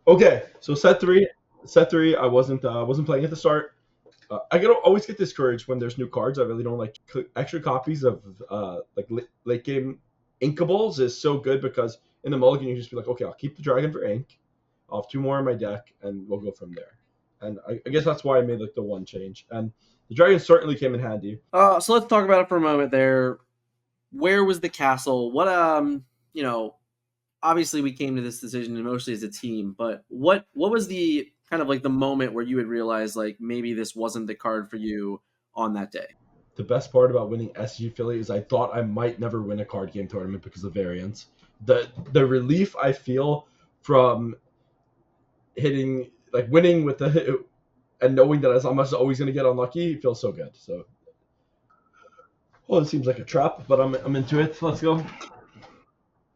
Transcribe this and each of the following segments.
Okay, so set three, I wasn't playing at the start. Always get discouraged when there's new cards. I really don't like extra copies of like late game inkables is so good because in the mulligan you just be like, okay, I'll keep the dragon for ink. I'll have two more in my deck, and we'll go from there. And I guess that's why I made like the one change. And the dragon certainly came in handy. So let's talk about it for a moment there. Where was the castle? You know, obviously we came to this decision mostly as a team, but what was the kind of like the moment where you had realized like maybe this wasn't the card for you on that day? The best part about winning SG Philly is I thought I might never win a card game tournament because of variance. The relief I feel from hitting like winning with the and knowing that I'm always going to get unlucky feels so good. So, well, it seems like a trap, but I'm into it. Let's go.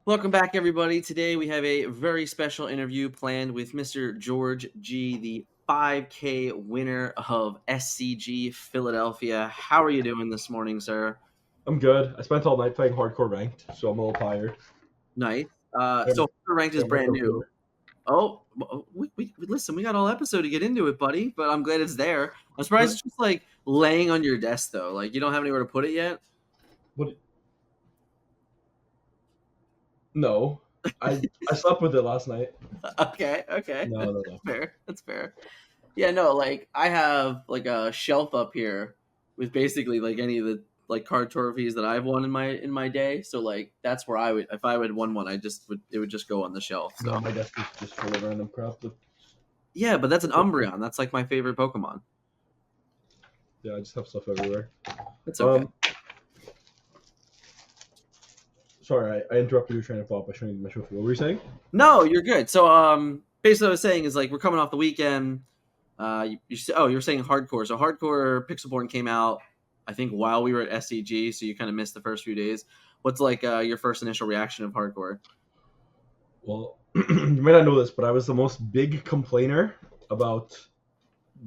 Welcome back, everybody. Today we have a very special interview planned with Mr. George G, the 5K winner of SCG Philadelphia. How are you doing this morning, sir? I'm good. I spent all night playing hardcore ranked, so I'm a little tired. Nice. I have, So ranked I is have my brand new. protein. Oh, listen, we got all episode to get into it, buddy. But I'm glad it's there. I'm surprised it's just like laying on your desk though. Like you don't have anywhere to put it yet. What? No, I slept with it last night. Okay, No, no, no. that's fair. That's fair. Yeah, no, like I have like a shelf up here with basically like any of the like card trophies that I've won in my day. So like that's where I would if I would won one, I just would it would just go on the shelf. No, So my desk is just full of random crap. yeah, but that's an Umbreon. That's like my favorite Pokemon. Yeah, I just have stuff everywhere. It's okay. Um, Sorry, I interrupted your train of thought by showing you my trophy. What were you saying? No, you're good. So basically what I was saying is like we're coming off the weekend. Oh, you were saying hardcore. So hardcore Pixelborn came out, I think, while we were at SCG. So you kind of missed the first few days. What's like your first initial reaction of hardcore? Well, you may not know this, but I was the most big complainer about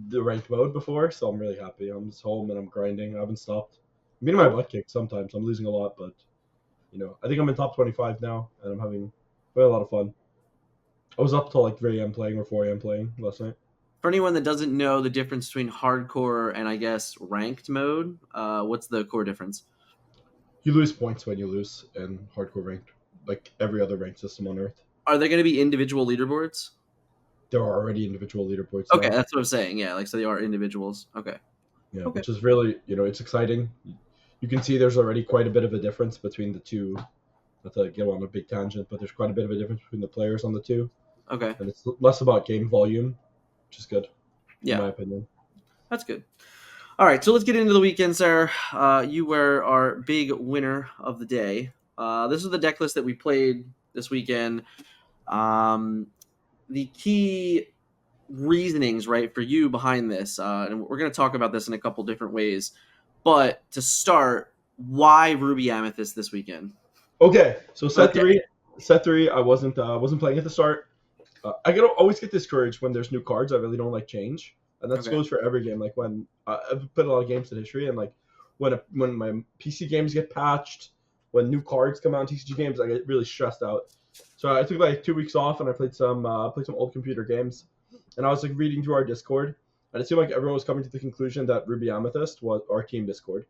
the ranked mode before, so I'm really happy. I'm just home and I'm grinding. I haven't stopped. I'm getting my Oh, butt kicked sometimes. I'm losing a lot, but I think I'm in top 25 now, and I'm having quite a lot of fun. I was up till like 3 a.m. playing or 4 a.m. playing last night. for anyone that doesn't know the difference between hardcore and I guess ranked mode, what's the core difference? You lose points when you lose in hardcore ranked, like every other ranked system on Earth. Are there going to be individual leaderboards? There are already individual leaderboards, Okay, yeah. that's what I'm saying. Yeah, like so they are individuals. Okay. Yeah, Okay. which is really, it's exciting. You can see there's already quite a bit of a difference between the two. Not to go on a big tangent, but there's quite a bit of a difference between the players on the two, Okay. and it's less about game volume, which is good, in Yeah, my opinion. that's good. All right, so let's get into the weekend, sir. You were our big winner of the day. This is the deck list that we played this weekend. Um, the key reasonings, right, for you behind this, and we're going to talk about this in a couple different ways. But to start, why Ruby Amethyst this weekend? Okay, so set Okay. three, set three. I wasn't playing at the start. Always get discouraged when there's new cards. I really don't like change, and that Okay. goes for every game. Like when I've played a lot of games in history, and like when my PC games get patched, when new cards come out in TCG games, I get really stressed out. So I took like 2 weeks off, and I played some old computer games, and I was like reading through our Discord, and it seemed like everyone was coming to the conclusion that Ruby Amethyst was our team Discord,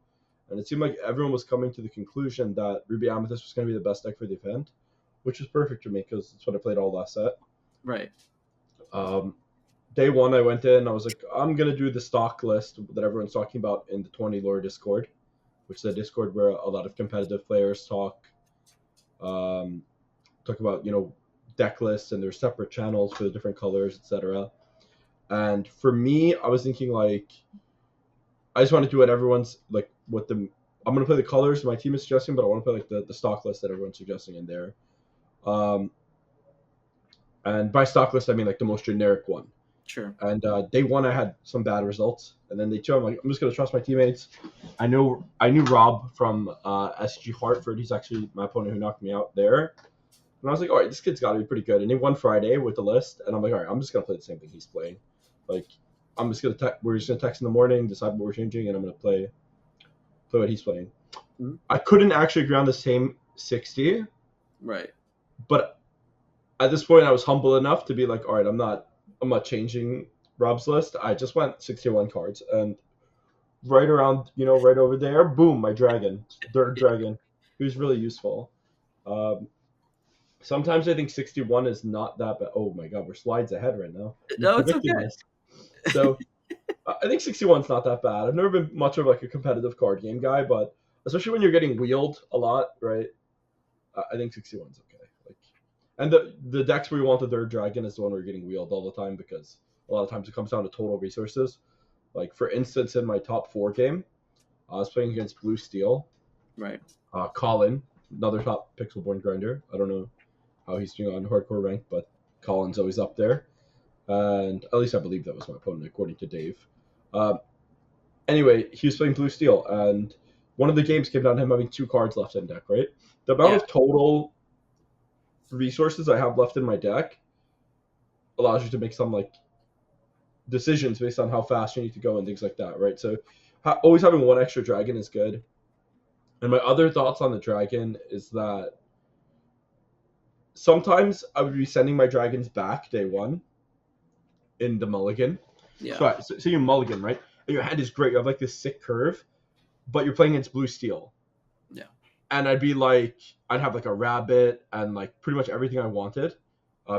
and it seemed like everyone was coming to the conclusion that Ruby Amethyst was going to be the best deck for the event, which was perfect for me because it's what I played all last set. Right. Um, Day one, I went in. I was like, I'm gonna do the stock list that everyone's talking about in the 20 lore Discord, which is a Discord where a lot of competitive players um, talk about deck lists, and there's separate channels for the different colors, etc. And for me, I was thinking like I just want to do what everyone's like. What the I'm gonna play the colors my team is suggesting, but I want to play like the stock list that everyone's suggesting in there. Um, and by stock list, I mean like the most generic one. Sure. And day one, I had some bad results, and then day two, I'm like, I'm just gonna trust my teammates. I knew Rob from SG Hartford. He's actually my opponent who knocked me out there. And I was like, all right, this kid's got to be pretty good. And he won Friday with the list, and I'm like, all right, I'm just gonna play the same thing he's playing. Like, we're just gonna text in the morning, decide what we're changing, and I'm gonna play what he's playing. Mhm. I couldn't actually agree on the same 60, Right. but at this point, I was humble enough to be like, all right, I'm not changing Rob's list. I just went 61 cards, and right around, right over there, boom, my dragon, third dragon, he was really useful. Um, Sometimes I think 61 is not that bad. Oh my god, we're slides ahead right now. You No, it's predicted okay. this. So I think 61 is not that bad. I've never been much of like a competitive card game guy, but especially when you're getting wheeled a lot, right? I think 61 is okay. Like, and the decks where you want the third dragon is the one where you're getting wheeled all the time because a lot of times it comes down to total resources. Like for instance, in my top 4 game, I was playing against Blue Steel. Right. Colin, another top pixelborn grinder. I don't know how he's doing on hardcore rank, but Colin's always up there. And at least I believe that was my opponent, according to Dave. Uh, anyway, he was playing Blue Steel, and one of the games came down to him having 2 cards left in deck, right? The amount Yeah. of total resources I have left in my deck allows you to make some like decisions based on how fast you need to go and things like that, right? So always having one extra dragon is good. And my other thoughts on the dragon is that sometimes I would be sending my dragons back day 1 in the mulligan. Yeah. So you mulligan, right? And your hand is great. You have like this sick curve, but you're playing against Blue Steel. Yeah. And I'd have like a rabbit and like pretty much everything I wanted.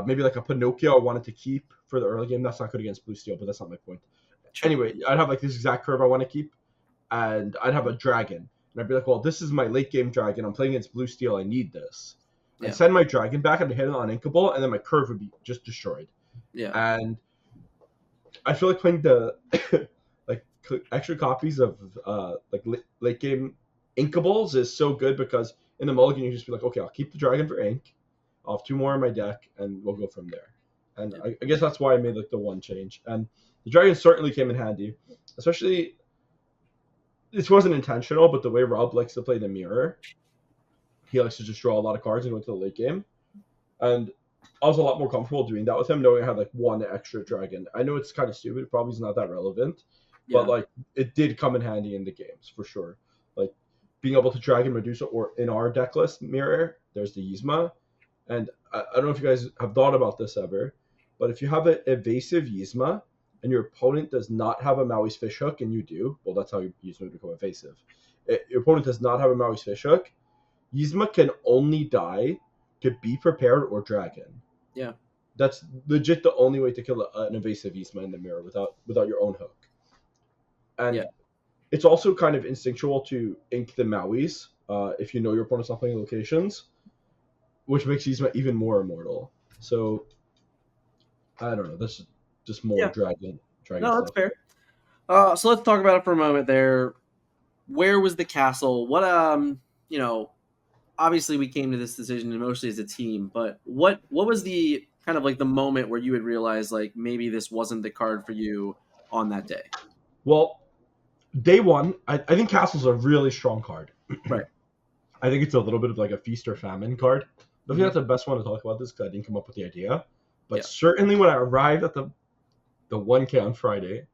Maybe like a Pinocchio I wanted to keep for the early game. That's not good against Blue Steel, but that's not my point. Sure. Anyway, I'd have like this exact curve I want to keep, and I'd have a dragon. And I'd be like, well, this is my late game dragon. I'm playing against Blue Steel. I need this. Yeah. I'd send my dragon back and hit it on Inkable, and then my curve would be just destroyed. Yeah. And I feel like playing the like extra copies of like late game Inkables is so good because in the mulligan you just be like, okay, I'll keep the dragon for ink. I'll have 2 more in my deck, and we'll go from there. And I guess that's why I made like the one change. And the dragon certainly came in handy, especially this wasn't intentional, but the way Rob likes to play the mirror, he likes to just draw a lot of cards and go into the late game. And I was a lot more comfortable doing that with him, knowing I had like one extra dragon. I know it's kind of stupid, probably is not that relevant, but like it did come in handy in the games for sure. Like being able to Dragon Medusa, or in our deck list mirror, there's the Yzma. And I don't know if you guys have thought about this ever, but if you have an evasive Yzma and your opponent does not have a Maui's Fishhook and you do, well, that's how your Yzma would become evasive. Your opponent does not have a Maui's Fishhook, Yzma can only die to Be Prepared or Dragon. Yeah. That's legit the only way to kill an evasive Yzma in the mirror without your own hook. And it's also kind of instinctual to ink the Maui's if you know your opponent's not playing locations, which makes Yzma even more immortal. So I don't know. That's just more dragon. No, that's stuff. fair. So let's talk about it for a moment. There, where was the castle? What obviously we came to this decision mostly as a team, but what was the kind of like the moment where you would realize like maybe this wasn't the card for you on that day? Well, day 1, I think Castle's a really strong card. Right. I think it's a little bit of like a feast or famine card. I think that's the best one to talk about this because I didn't come up with the idea. But certainly when I arrived at the 1K on Friday,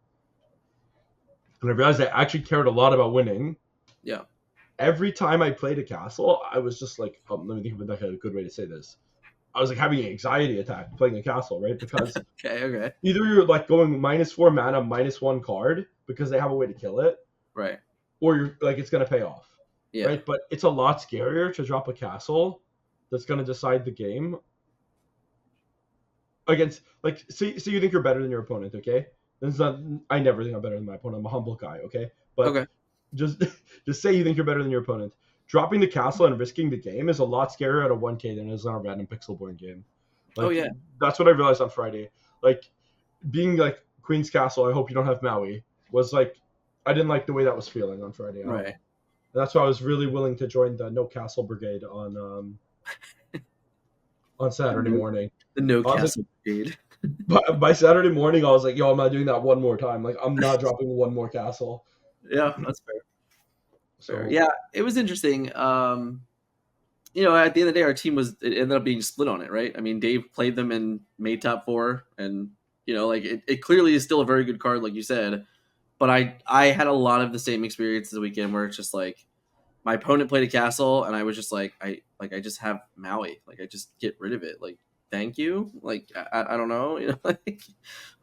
and I realized I actually cared a lot about winning. Yeah. Every time I played a castle, I was just like, let me think of a good way to say this. I was like having an anxiety attack playing a castle, right? Because okay. Either you're like going -4 mana, -1 card because they have a way to kill it, right? Or you're like it's gonna pay off, right? But it's a lot scarier to drop a castle that's gonna decide the game against like. See, you think you're better than your opponent, okay? I never think I'm better than my opponent. I'm a humble guy, okay? But just say you think you're better than your opponent. Dropping the castle and risking the game is a lot scarier at a 1K than it is on a random pixelborn game. Like, that's what I realized on Friday. Like, being like Queen's Castle, I hope you don't have Maui, was like, I didn't like the way that was feeling on Friday. Right. And that's why I was really willing to join the No Castle Brigade on Saturday morning. The No Castle Brigade. By Saturday morning, I was like, yo, I'm not doing that one more time. Like, I'm not dropping one more castle. Yeah, that's fair. So, yeah, it was interesting. At the end of the day, our team it ended up being split on it, right? I mean, Dave played them and made top 4, and it clearly is still a very good card, like you said. But I had a lot of the same experience this weekend where it's just like my opponent played a castle, and I was just like, I just have Maui, like I just get rid of it, like thank you. Like I don't know, you know, like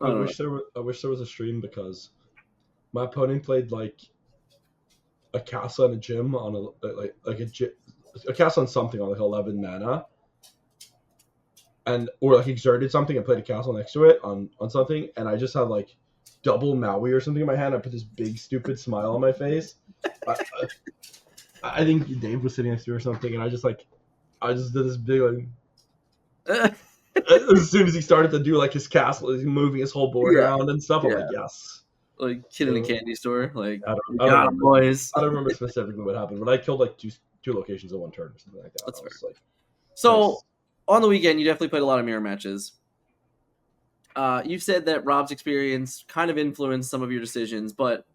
I I don't know. wish there was a stream because my opponent played like a castle and a gym on a castle and something on like 11 mana, and or like exerted something and played a castle next to it on something, and I just had like double Maui or something in my hand. I put this big stupid smile on my face. I, I think Dave was sitting next to me or something, and I just did this big like. As soon as he started to do like his castle, he's moving his whole board Yeah, around and stuff. I'm yeah. like, yes. Like kid in a candy store. Like we I don't got 'em, remember. boys. I don't remember specifically what happened, but I killed like two locations in one turn or something like that. That's I fair. was like, So nice. on the weekend, you definitely played a lot of mirror matches. You've said that Rob's experience kind of influenced some of your decisions, but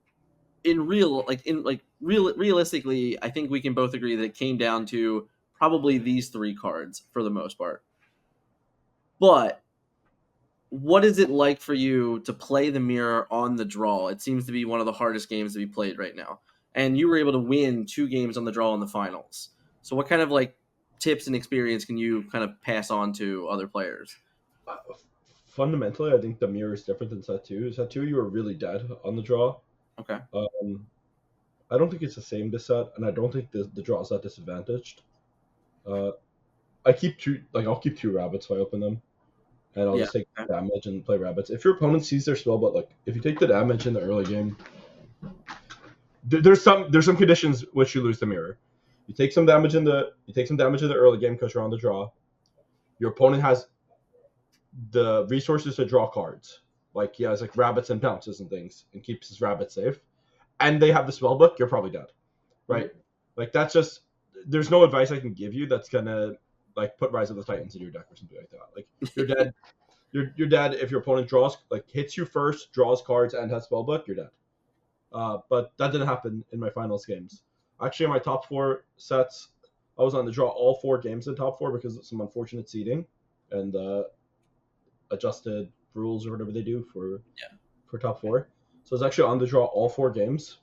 realistically, I think we can both agree that it came down to probably these three cards for the most part. But what is it like for you to play the mirror on the draw? It seems to be one of the hardest games to be played right now. And you were able to win 2 games on the draw in the finals. So what kind of like tips and experience can you kind of pass on to other players? Uh, Fundamentally, I think the mirror is different than set two. Set two, you were really dead on the draw. Okay. I don't think it's the same this set, and I don't think the draw is that disadvantaged. Uh, I'll keep two rabbits if I open them, and I'll Yeah. just take Okay. damage and play rabbits. If your opponent sees their spell, but like if you take the damage in the early game, there's some conditions which you lose the mirror. You take some damage in the early game because you're on the draw. Your opponent has the resources to draw cards, like he has like rabbits and bounces and things, and keeps his rabbit safe. And they have the spell book. You're probably dead, right? Like that's just there's no advice I can give you that's gonna like put Rise of the Titans in your deck or something like that. Like you're dead. You're dead if your opponent draws like hits you first, draws cards, and has spellbook. You're dead. But that didn't happen in my finals games. Actually, in my top four sets, I was on the draw all 4 games in top four because of some unfortunate seeding and adjusted rules or whatever they do for top four. So I was actually on the draw all 4 games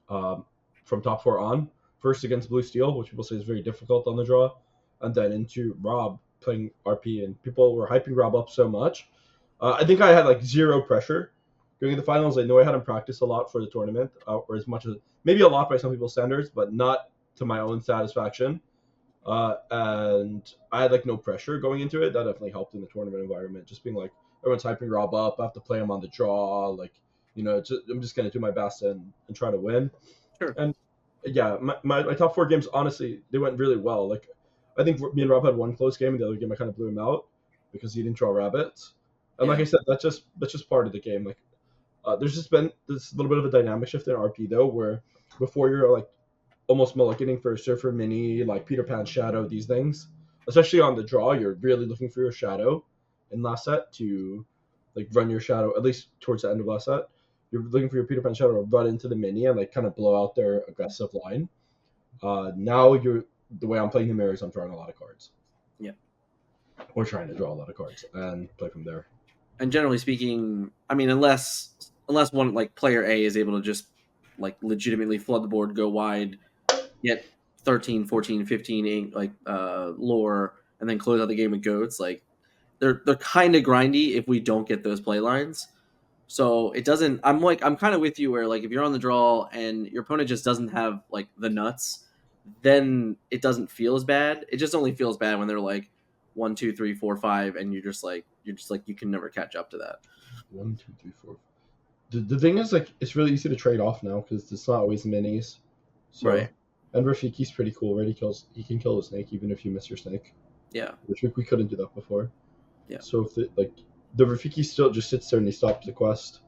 from top four on. First against Blue Steel, which people say is very difficult on the draw, and then into Rob playing RP, and people were hyping Rob up so much. I think I had like zero pressure going into the finals. I know I hadn't practiced a lot for the tournament, or as much as maybe a lot by some people's standards, but not to my own satisfaction. And I had like no pressure going into it. That definitely helped in the tournament environment. Just being like everyone's hyping Rob up. I have to play him on the draw. Like I'm just gonna do my best and try to win. Sure. And yeah, my top 4 games honestly they went really well. Like I think me and Rob had one close game, and the other game I kind of blew him out because he didn't draw rabbits. And like Yeah. I said, that's just part of the game. Like there's just been this little bit of a dynamic shift in RP though, where before you're like almost mulliganing for a Surfer Mini, like Peter Pan Shadow, these things. Especially on the draw, you're really looking for your shadow in last set to like run your shadow, at least towards the end of last set. You're looking for your Peter Pan Shadow to run into the mini and like kind of blow out their aggressive line. Now you're the way I'm playing the mirrors, I'm drawing a lot of cards. Yeah. Or trying to draw a lot of cards and play from there. And generally speaking, I mean, unless one like player A is able to just like legitimately flood the board, go wide, get 13, 14, 15 like lore, and then close out the game with goats, like they're kind of grindy if we don't get those play lines. So it doesn't. I'm kind of with you where like if you're on the draw and your opponent just doesn't have like the nuts, then it doesn't feel as bad. It just only feels bad when they're like 1, 2, 3, 4, 5, and you're just like you can never catch up to that. 1, 2, 3, 4. The thing is, like, it's really easy to trade off now because it's not always minis. So, Right. and Rafiki's pretty cool, right? He can kill a snake even if you miss your snake. Yeah. Which we couldn't do that before. Yeah. So if the Rafiki still just sits there and he stops the quest.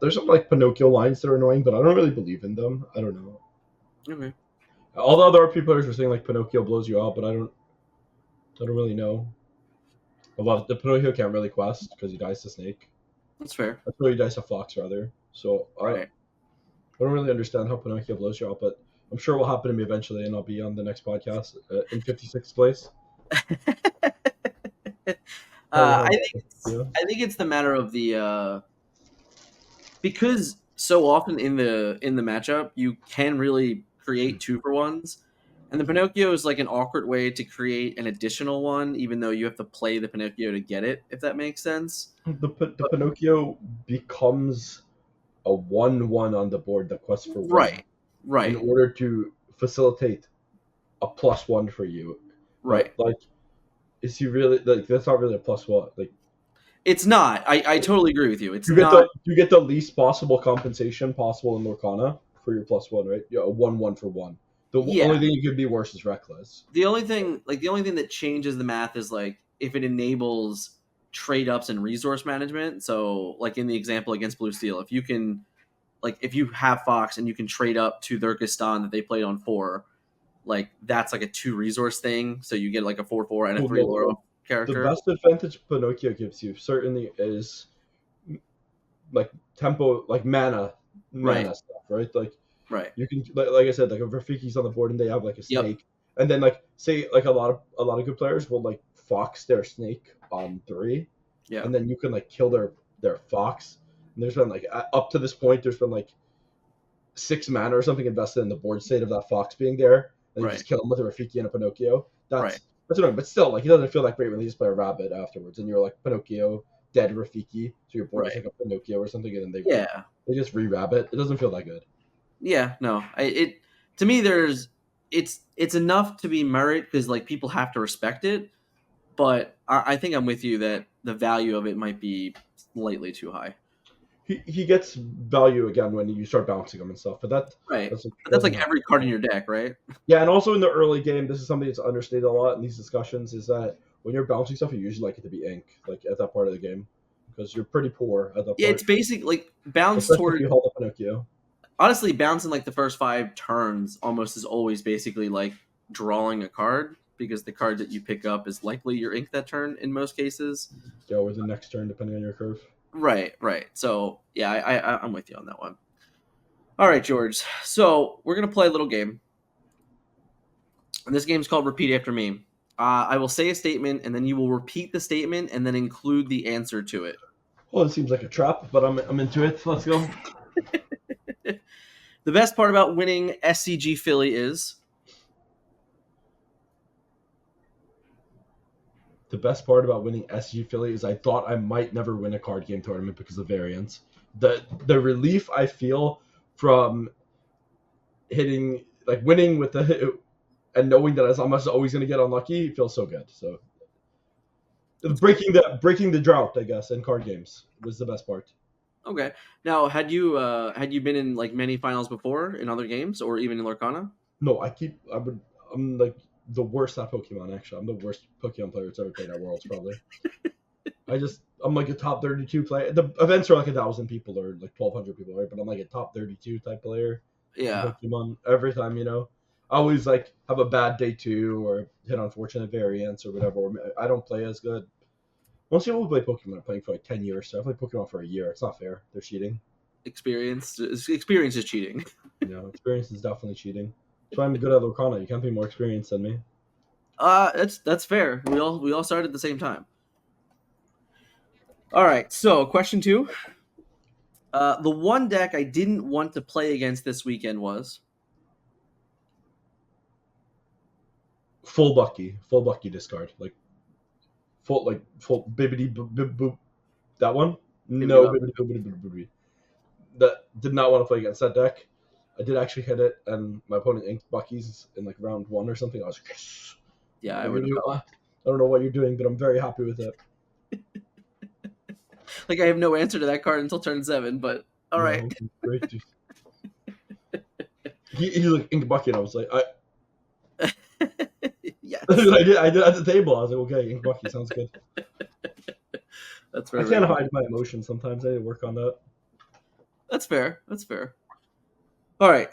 There's some like Pinocchio lines that are annoying, but I don't really believe in them. I don't know. Okay. All the other RP players were saying like Pinocchio blows you out, but I don't really know. A lot of the Pinocchio can't really quest because he dies to snake. That's fair. That's why he dies to fox rather. So Right. I don't really understand how Pinocchio blows you out, but I'm sure it will happen to me eventually, and I'll be on the next podcast in 56th place. I think it's the matter of the because so often in the matchup you can really create 2-for-1s, And the Pinocchio is like an awkward way to create an additional one, even though you have to play the Pinocchio to get it, if that makes sense. The But, Pinocchio becomes a 1/1 on the board that quests for one right, in right, order to facilitate a +1 for you. right. But like, is he really like? That's not really a +1. Like, It's not. I totally agree with you. It's you get not. the least possible compensation possible in Lorcana for your +1, right? Yeah, a 1/1 for one. The Yeah. only thing you could be worse is reckless. The only thing that changes the math is like if it enables trade ups and resource management. So, like in the example against Blue Steel, if you can, like, if you have Fox and you can trade up to Turkestan that they played on 4, like that's like a 2 resource thing. So you get like a 4/4 and a Well, 3 no, Laurel the character. best advantage Pinocchio gives you certainly is like tempo, like Right. mana stuff, right? Like Right. you can, like I said, like if Rafiki's on the board and they have like a Yep. snake, and then like say like a lot of good players will like fox their snake on 3, Yeah. and then you can like kill their fox. And there's been like up to this point, there's been like 6 mana or something invested in the board state of that fox being there, and you Right. just kill him with a Rafiki and a Pinocchio. Right. That's annoying, but still, like it doesn't feel that great when they just play a rabbit afterwards, and you're like Pinocchio dead Rafiki, so your board is Right. like a Pinocchio or something, and then Yeah. they just re-rabbit. It doesn't feel that good. Yeah. No. It to me there's it's enough to be merit because like people have to respect it, but I think I'm with you that the value of it might be slightly too high. He gets value again when you start bouncing him and stuff, but Right. that's But that's doesn't like happen. every card in your deck, right? Yeah, and also in the early game, this is something that's understated a lot in these discussions, is that when you're bouncing stuff, you usually like it to be ink, like at that part of the game, because you're pretty poor at that Yeah, it's part, basic like bounce especially if toward you hold up Pinocchio. honestly bouncing like the first 5 turns almost is always basically like drawing a card because the card that you pick up is likely your ink that turn in most cases. Yeah, or the next turn, depending on your curve. Right, right. So yeah, I'm with you on that one. All right, George. So we're gonna play a little game, and this game's called Repeat After Me. I will say a statement, and then you will repeat the statement, and then include the answer to it. Well, it seems like a trap, but I'm into it. Let's go. The best part about winning SCG Philly is The best part about winning SG Philly is I thought I might never win a card game tournament because of variance. The relief I feel from hitting, like winning with the, and knowing that I'm always going to get unlucky feels so good. So breaking the drought, I guess, in card games was the best part. okay. Now, had you been in like many finals before in other games or even in Lorcana? No, I'm like the worst at Pokemon. Actually, I'm the worst Pokemon player that's ever played at Worlds. Probably. I'm like a top 32 player. The events are like 1,000 people or like 1,200 people, right? But I'm like a top 32 type player in Yeah, Pokemon every time. I always like have a bad day 2 or hit unfortunate variants or whatever. Or I don't play as good. Most people who play Pokemon are playing for like 10 years. So I play Pokemon for a year. It's not fair. They're cheating. experience is cheating. Experience is definitely cheating. That's why I'm good at Lorcana. You can't be more experienced than me. That's fair. We all started at the same time. All right. So, question 2. The one deck I didn't want to play against this weekend was Full Bucky discard. Full bibbity boop. That one? Bibbidi No Bob. bibbity boopity boopity. That did not want to play against that deck. I did actually hit it, and my opponent inked Bucky's in like round 1 or something. I was like, yes. Yeah, I Like, would have felt I don't know what you're doing, but I'm very happy with it. like I have no answer to that card until turn 7. But all right. No, great. He like inked Bucky, and I was like, Yes, I did at the table. I was like, okay, ink Bucky sounds good. that's I very, very can't good. hide my emotions sometimes. I need to work on that. That's fair. That's fair. All right.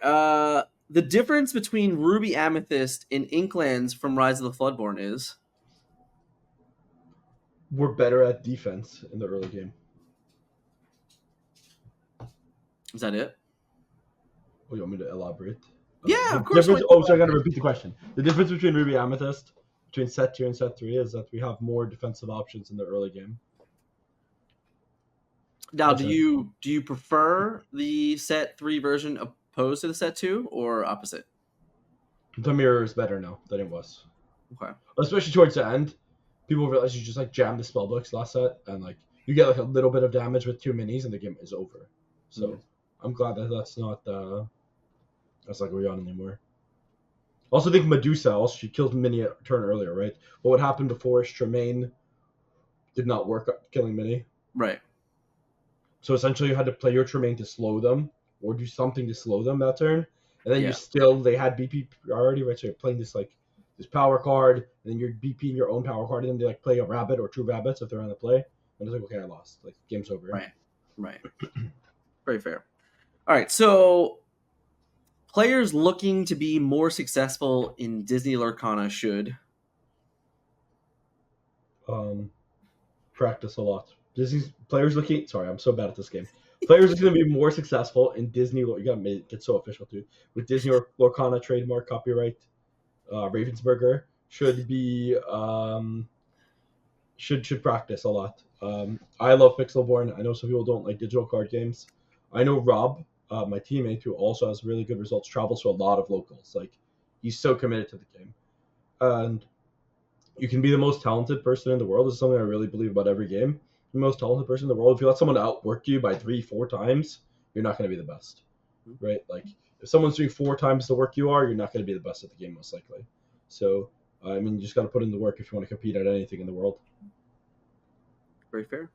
The difference between Ruby Amethyst and Inklands from Rise of the Floodborn is We're better at defense in the early game. is that it? Oh, you want me to elaborate? Yeah, The of course. difference. Oh, so I got to repeat the question. The difference between Ruby Amethyst, between set 2 and set 3, is that we have more defensive options in the early game. Now, That's do it. you prefer the set 3 version opposed to the set 2 or opposite? The mirror is better now than it was, Okay. especially towards the end. People realize you just like jam the spell books last set, and like you get like a little bit of damage with 2 minis, and the game is over. So I'm glad that that's not going on anymore. Also, think Medusa. Also, she killed Mini a turn earlier, right? What would happen before is Tremaine did not work at killing Mini. Right. So essentially, you had to play your Tremaine to slow them, or do something to slow them that turn, and then Yeah. they had BP priority, right? So you're playing this power card, and then you're BPing your own power card, and then they like play a rabbit or 2 rabbits if they're on the play, and it's like, okay, I lost. Like game's over. Right. Right. Very fair. All right. So players looking to be more successful in Disney Lorcana should. Practice a lot. Disney's players looking. Sorry, I'm so bad at this game. Players are going to be more successful in Disney. You got to make it so official too. With Disney or Lorcana trademark copyright, Ravensburger should be should practice a lot. I love Pixelborn. I know some people don't like digital card games. I know Rob, my teammate, who also has really good results, travels to a lot of locals. Like he's so committed to the game, and you can be the most talented person in the world. This is something I really believe about every game. The most talented person in the world. If you let someone outwork you by 3-4 times, you're not going to be the best, right? Like if someone's doing 4 times the work you are, you're not going to be the best at the game most likely. So I mean, you just got to put in the work if you want to compete at anything in the world. Very fair.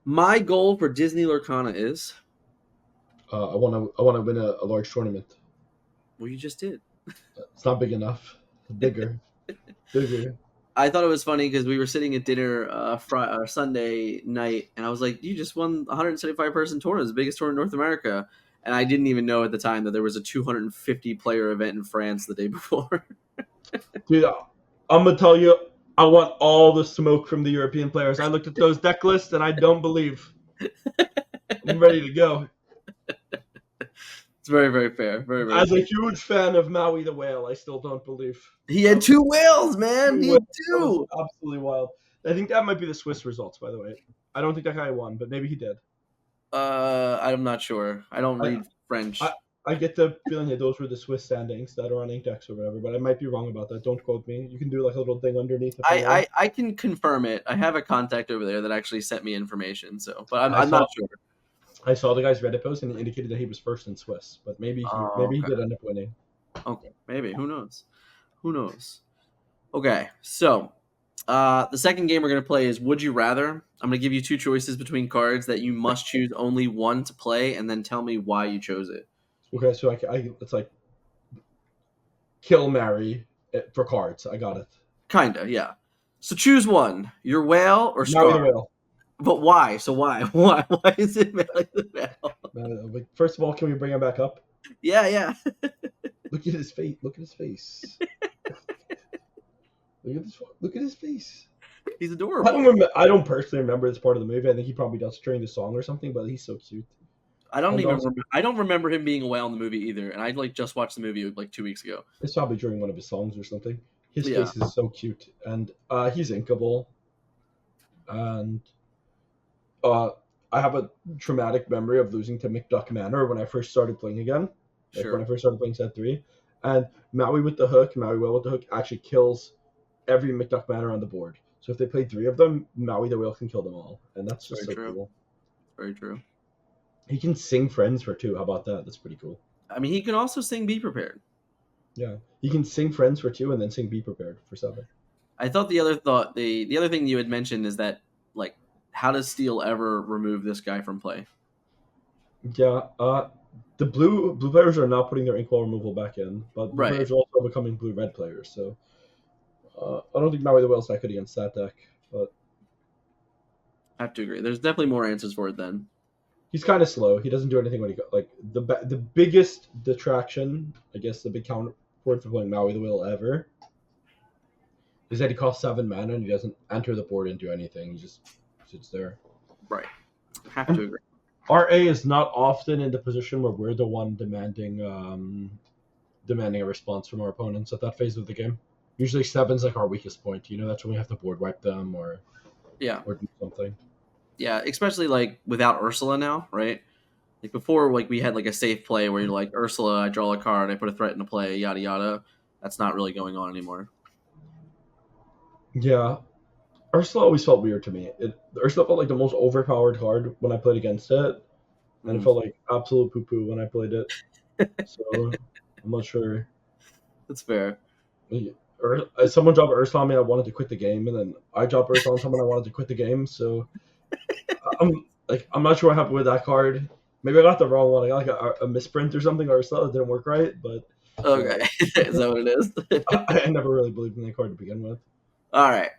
My goal for Disney Lorcana is. I want to win a large tournament. Well, you just did. It's not big enough. Bigger, bigger. I thought it was funny because we were sitting at dinner Sunday night, and I was like, "You just won 175 person tournament, the biggest tournament in North America." And I didn't even know at the time that there was a 250 player event in France the day before. Dude, I'm gonna tell you, I want all the smoke from the European players. I looked at those deck lists and I don't believe. I'm ready to go. It's very, very fair. Very, very As fair. a huge fan of Maui the Whale, I still don't believe. He had 2 whales, man. He had That was 2. absolutely wild. I think that might be the Swiss results, by the way. I don't think that guy won, but maybe he did. I'm not sure. I don't read French. I get the feeling that those were the Swiss standings that are on Inkdex or whatever, but I might be wrong about that. Don't quote me. You can do like a little thing underneath. I can confirm it. I have a contact over there that actually sent me information. So, but I'm not sure. I saw the guy's Reddit post and he indicated that he was first in Swiss, but maybe he did end up winning. Okay, maybe. Who knows? Who knows? Okay, so the second game we're going to play is Would You Rather. I'm going to give you 2 choices between cards that you must choose only one to play, and then tell me why you chose it. Okay, so it's like kill, marry for cards. I got it. Kinda, yeah. So choose one: your whale or Scar. Marry the whale. But why? So why? Why is it marry the whale? First of all, can we bring him back up? Yeah. Look at his face. Look at his face. Look at his face. He's adorable. I don't personally remember this part of the movie. I think he probably does during the song or something, but he's so cute. I don't remember him being a whale in the movie either, and I just watched the movie like 2 weeks ago. It's probably during one of his songs or something. His face is so cute, and he's inkable. And I have a traumatic memory of losing to McDuck Manor when I first started playing again. When I first started playing set 3. And Maui with the hook, Maui Whale with the hook actually kills every McDuck Manor on the board. So if they play 3 of them, Maui the Whale can kill them all. And that's just so cool. Very true. He can sing Friends for 2. How about that? That's pretty cool. I mean, he can also sing Be Prepared. Yeah. He can sing Friends for 2 and then sing Be Prepared for 7. I thought the other thing you had mentioned is that, like, how does Steel ever remove this guy from play? Yeah, the blue players are not putting their ink wall removal back in, but blue players are also becoming blue-red players, so I don't think Maui the Whale's that good against that deck, but I have to agree. There's definitely more answers for it then. He's kind of slow. He doesn't do anything when he like the biggest detraction, I guess the big counter for playing Maui the Whale ever is that he costs 7 mana and he doesn't enter the board and do anything. He just sits there. Right. Have to agree. RA is not often in the position where we're the one demanding a response from our opponents at that phase of the game. Usually 7's like our weakest point. You know, that's when we have to board wipe them or do something. Yeah, especially like without Ursula now, right? Like before, like we had like a safe play where you're like Ursula, I draw a card, I put a threat into play, yada yada. that's not really going on anymore. Yeah, Ursula always felt weird to me. Ursula felt like the most overpowered card when I played against it, and it Mm. felt like absolute poo poo when I played it. So I'm not sure. That's fair. Or someone dropped Ursula on me, I wanted to quit the game, and then I dropped Ursula on someone, I wanted to quit the game. So I'm not sure what happened with that card. Maybe I got the wrong one. I got like a misprint or something, or Ursula. It didn't work right, but Okay, uh, is that what it is? I never really believed in that card to begin with. All right.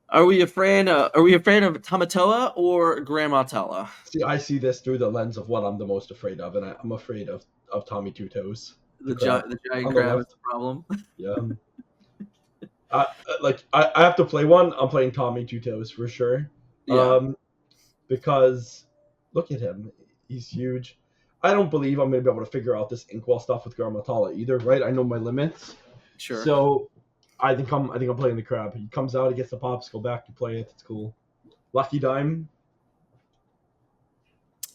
Are we a fan of Tamatoa or Grandma Tella? See, I see this through the lens of what I'm the most afraid of, and I'm afraid of Tommy Two Toes, the crab The giant on the crab is left. the problem. Yeah, I have to play one. I'm playing Tommy Two Toes for sure. Yeah, Because look at him, he's huge. I don't believe I'm going to be able to figure out this Inkwell stuff with Garmatala either, right? I know my limits, sure. so I think I'm playing the crab. He comes out, he gets the pops, go back to play it. It's cool. Lucky Dime.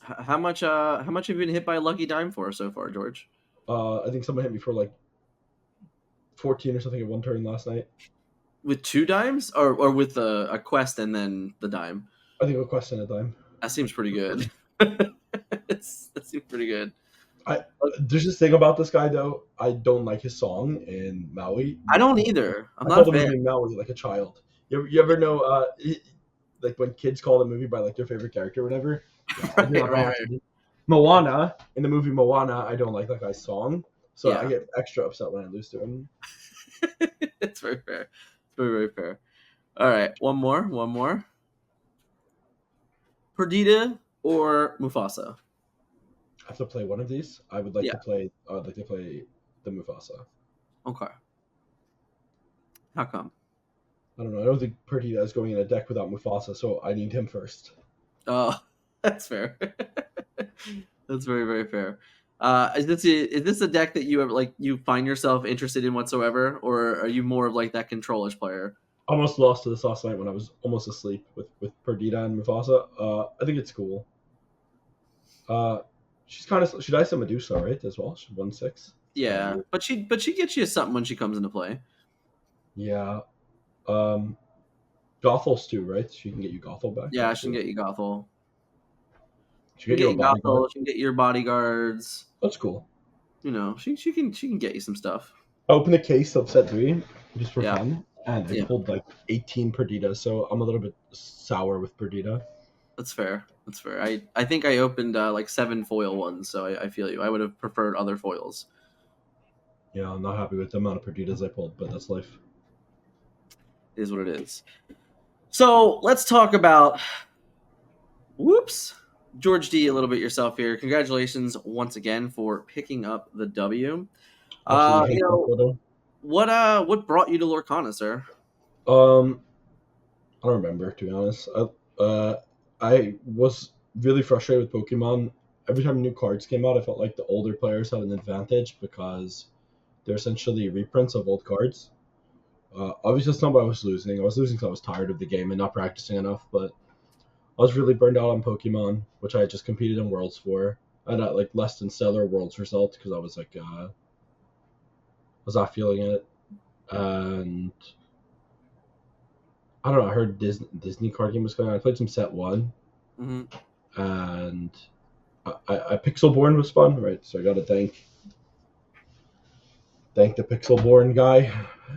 How much have you been hit by a lucky dime for so far, George? I think someone hit me for like 14 or something at one turn last night. With two dimes, or with a quest and then the dime? I think a question at dime. That seems pretty good. That seems pretty good. I There's this thing about this guy though. I don't like his song in Maui. I don't either. I'm I not called a the fan. movie Maui like a child. You ever know like when kids call the movie by like their favorite character or whatever? Yeah, I do Right, not know right, how right. to do. Moana, in the movie Moana, I don't like that guy's song, so I Yeah, get extra upset when I lose to him. it's very fair. It's very, very fair. All right, one more, one more. Perdita or Mufasa? I have to play one of these. Yeah. I would like to play the Mufasa. Okay. How come? I don't know. I don't think Perdita is going in a deck without Mufasa, so I need him first. Oh, that's fair. That's very, very fair. Is this a deck that you ever like you find yourself interested in whatsoever, or are you more of like that controlish player? Almost lost to this last night when I was almost asleep with Perdita and Mufasa. I think it's cool. Uh, she's kind of she dies to Medusa, right? As well, she's 1/6. It's kind of Yeah, weird. but she gets you something when she comes into play. Yeah. Um, Gothels too, right? She can get you Gothel back. Yeah, That's she can cool. get you Gothel. She She can can get you get a you bodyguard. Gothel. She can get your bodyguards. That's cool. She can get you some stuff. I opened a case of set three just for Yeah, fun, and I yeah, pulled like 18 Perditas, so I'm a little bit sour with Perdita. that's fair. That's fair. I think I opened like 7 foil ones, so I feel you. I would have preferred other foils. Yeah, I'm not happy with the amount of Perditas I pulled, but that's life. It is what it is. So let's talk about whoops. George D, a little bit yourself here. Congratulations once again for picking up the W. Absolutely You hate that know photo. what brought you to Lorcana, sir? Um, I don't remember to be honest. I was really frustrated with Pokemon. Every time new cards came out, I felt like the older players had an advantage because they're essentially reprints of old cards. Obviously, that's not why I was losing. I was losing because I was tired of the game and not practicing enough. But I was really burned out on Pokemon, which I had just competed in Worlds for. I had like less than stellar Worlds results because I was like, was not feeling it. And I don't know. I heard Disney card game was going on. I played some set one, Hmm. and I Pixelborn was fun, right? So I got to thank the Pixelborn guy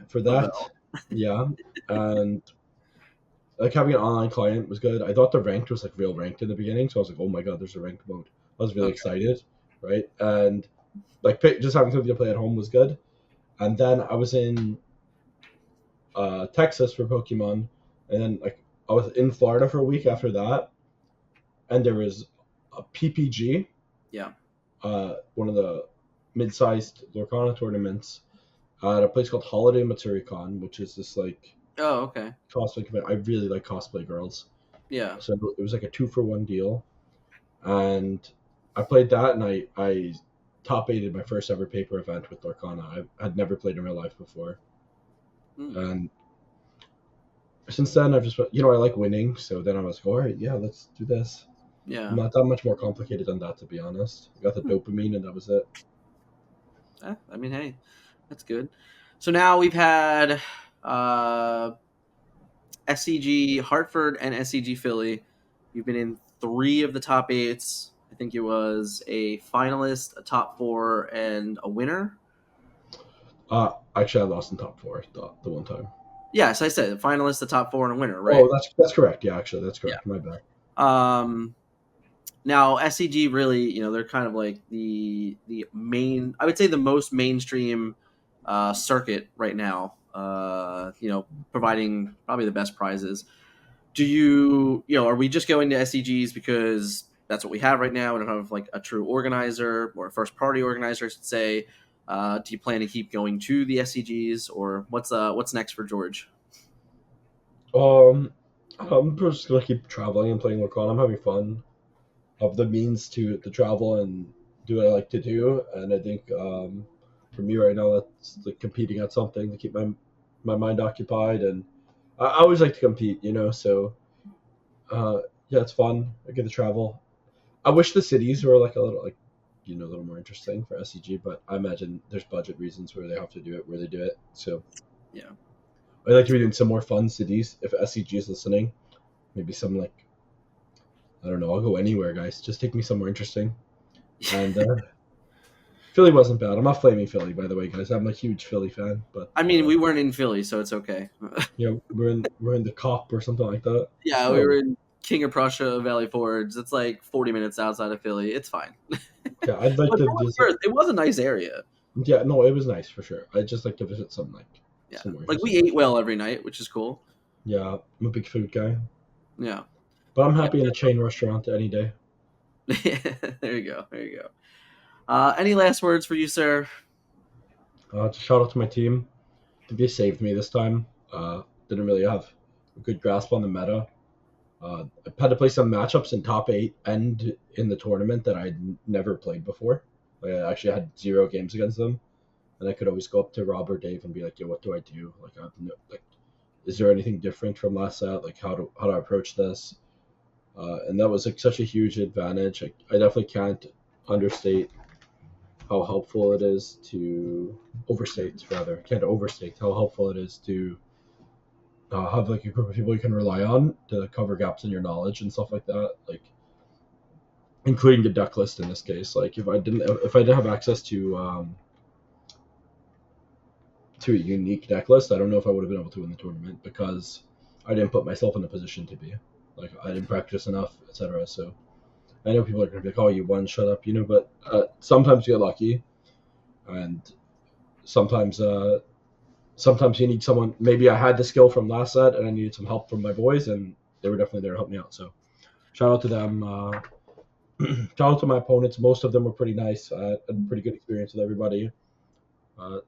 for that. Lavelle. Yeah, and like having an online client was good. I thought the ranked was like real ranked in the beginning, so I was like, oh my god, there's a ranked mode. I was really Okay. excited, right? And like just having something to play at home was good. And then I was in Texas for Pokemon, and then like I was in Florida for a week after that, and there was a PPG, Yeah. one of the mid-sized Lorcana tournaments at a place called Holiday Matsuricon, which is this like Oh, okay. cosplay event. I really like cosplay girls, Yeah. so it was like a 2-for-1 deal, and I played that, and I top aided my first ever paper event with Lorcana. I had never played in real life before, Mm. and since then I've just I like winning. So then I was like, all right, yeah, let's do this. Yeah. Not that much more complicated than that, to be honest. I got the Hmm. dopamine, and that was it. I mean, hey, that's good. So now we've had uh, SCG Hartford and SCG Philly. You've been in 3 of the top 8s. I think it was a finalist, a top 4, and a winner. Actually, I lost in top four the one time. Yes, I said a finalist, a top 4, and a winner, right? Oh, that's correct. Yeah, actually, that's Yeah. correct. My bad. Um, Now SCG really, they're kind of like the main, I would say the most mainstream circuit right now. Providing probably the best prizes. Do are we just going to SCGs because that's what we have right now? We don't have like a true organizer or a first party organizer, I should say. Do you plan to keep going to the SCGs, or what's next for George? Um, I'm just gonna keep traveling and playing Lorcana. I'm having fun. Have the means to travel and do what I like to do, and I think for me right now, that's like competing at something to keep my mind occupied, and I always like to compete, So uh, yeah, it's fun. I get to travel. I wish the cities were like a little like a little more interesting for SCG, but I imagine there's budget reasons where they have to do it where they do it. So Yeah. I'd like to be doing some more fun cities if SCG is listening. Maybe some like I don't know. I'll go anywhere, guys. Just take me somewhere interesting. And Philly wasn't bad. I'm not flaming Philly, by the way, guys. I'm a huge Philly fan, but I mean, we weren't in Philly, so it's okay. we're in the Cop or something like that. Yeah, we Oh, were in King of Prussia, Valley Forge. It's like 40 minutes outside of Philly. It's fine. yeah. I'd like But to for what it's visit. worth, it was a nice area. Yeah, no, it was nice for sure. I'd just like to visit some like Yeah, somewhere like we interesting. ate well every night, which is cool. Yeah, I'm a big food guy, Yeah, but I'm yeah. happy in a chain restaurant any day. There you go. There you go. Any last words for you, sir? Just shout out to my team. I think they saved me this time. Didn't really have a good grasp on the meta. I've had to play some matchups in top 8 and in the tournament that I'd never played before. Like, I actually had 0 games against them, and I could always go up to Rob or Dave and be like, "Yo, what do I do? Like, is there anything different from last set? Like, how do I approach this?" And that was like such a huge advantage. I definitely can't understate how helpful it is to overstate rather can't overstate how helpful it is to have like a group of people you can rely on to cover gaps in your knowledge and stuff like that. Like including the deck list in this case. Like if I didn't have access to a unique deck list, I don't know if I would have been able to win the tournament because I didn't put myself in a position to be. Like I didn't practice enough, etc. So I know people are gonna be like, "Oh, you won, shut up," But sometimes you get lucky, and sometimes sometimes you need someone. Maybe I had the skill from last set, and I needed some help from my boys, and they were definitely there to help me out. So shout out to them. Shout out to my opponents. Most of them were pretty nice. I had a pretty good experience with everybody. Uh,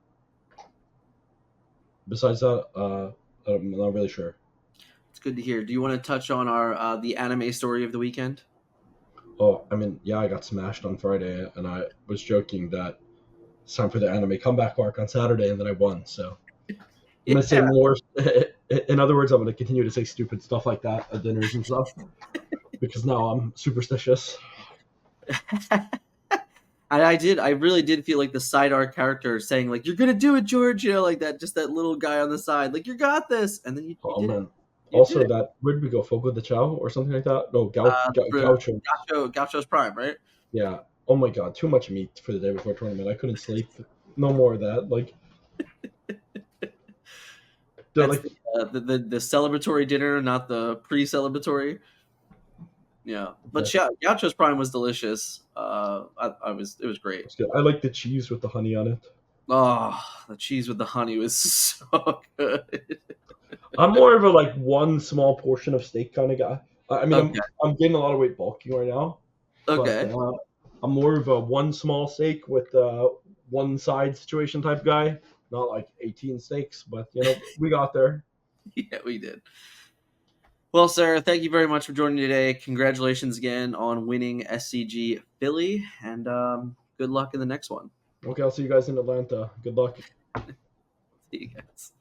besides that, I'm not really sure. It's good to hear. Do you want to touch on our the anime story of the weekend? Oh, I mean, yeah, I got smashed on Friday, and I was joking that it's time for the anime comeback arc on Saturday, and then I won. So I'm gonna say Yeah. more. In other words, I'm gonna continue to say stupid stuff like that at dinners and stuff because now I'm superstitious. I really did feel like the side arc character saying like, "You're gonna do it, George," like that, just that little guy on the side, like, "You got this," and then you Oh did it. man. You did Also, it. that where did we go? Fogo de Chao or something like that? No, Gaucho. Gaucho's Prime, right? Yeah. Oh my god, too much meat for the day before tournament. I couldn't sleep. No more of that. Like they're That's like the celebratory dinner, not the pre-celebratory. Yeah, yeah, but yeah, Gaucho's Prime was delicious. It was great. it's good. I like the cheese with the honey on it. Oh, the cheese with the honey was so good. I'm more of a like one small portion of steak kind of guy. I mean, Okay, I'm gaining a lot of weight bulking right now, but okay. I'm more of a one small steak with one side situation type guy. Not like 18 steaks, but we got there. Yeah, we did. Well, sir, thank you very much for joining me today. Congratulations again on winning SCG Philly, and good luck in the next one. Okay, I'll see you guys in Atlanta. Good luck. See you guys.